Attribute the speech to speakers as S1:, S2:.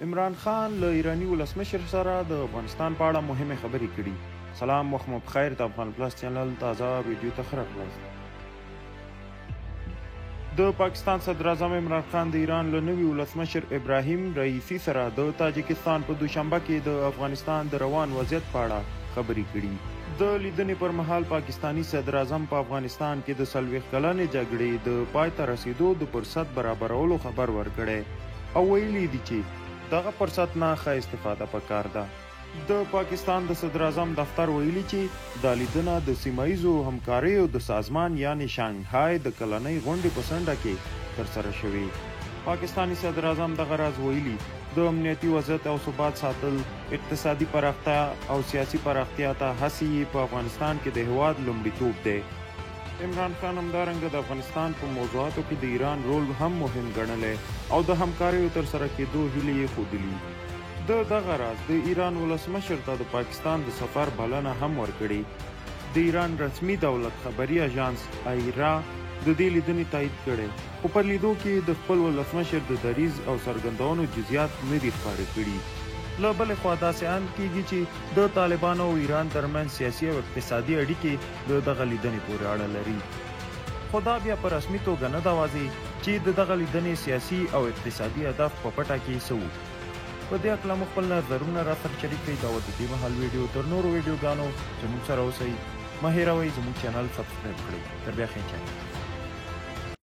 S1: عمران خان له ایراني ولسمشر سره د افغانستان په اړه مهمه خبرې کړي. سلام، وخت مو بخیر. د افغان پلس چینل تازه ویډیو ته ښه راغلاست. د پاکستان صدر اعظم عمران خان د ایران له نوي ولسمشر ابراهیم رئیسي سره د تاجکستان په دوشنبه کې د افغانستان د روان وضعیت په اړه خبرې کړي. د لیدنې پر مهال پاکستانی صدر اعظم په افغانستان کې د 40 کلنې جګړې د پای ته رسیدو د فرصت برابرولو خبر ورکړی او ویلي دي چې دغه فرصت نه ښه استفاده پکار ده. د پاکستان د صدر اعظم دفتر ویلي چې دا لیدنه د سیمه ییزو همکاریو د سازمان یعنی شانګهای د کلنۍ غونډې په څنډه کې ترسره شوې. پاکستانی صدر اعظم دغه راز ویلي د امنیتي وضعیت او ثبات ساتل، اقتصادي پراختیا او سیاسي پراختیا ته هڅې په افغانستان کې د هیواد لومړیتوب دی. عمران خان همدارنګه د افغانستان په موضوعاتو کې د ایران رول هم مهم ګڼلی او د همکاریو ترسره کېدو هیلې یې ښودلي. د دغه راز د ایران ولسمشر ته د پاکستان د سفر بلنه هم ورکړې. د ایران رسمي دولت خبري اژانس ایرا د دې لیدنې تایید کړی، خو په لیدو کې د خپل ولسمشر د دریځ او څرګندونو جزئیات نه دي ښکاره کړي. له بلې خوا داسې اند کېږي چې د طالبانو او ایران ترمنځ سیاسي او اقتصادي اړیکې د دغه لیدنې پورې اړه لري. خو دا بیا په رسمي توګه نه ده واضح چې د دغه لیدنې سیاسي او اقتصادي هدف په پټه کې څه و. په دې هکله مو خپل نظرونه راسره شریک کړئ. دا و د دې مهال ویډیو. تر نورو ویډیوګانو زموږ سره اوسئ. مه هېروئ زموږ چینل سبسکرایب کړئ. تر بیا ښه چای.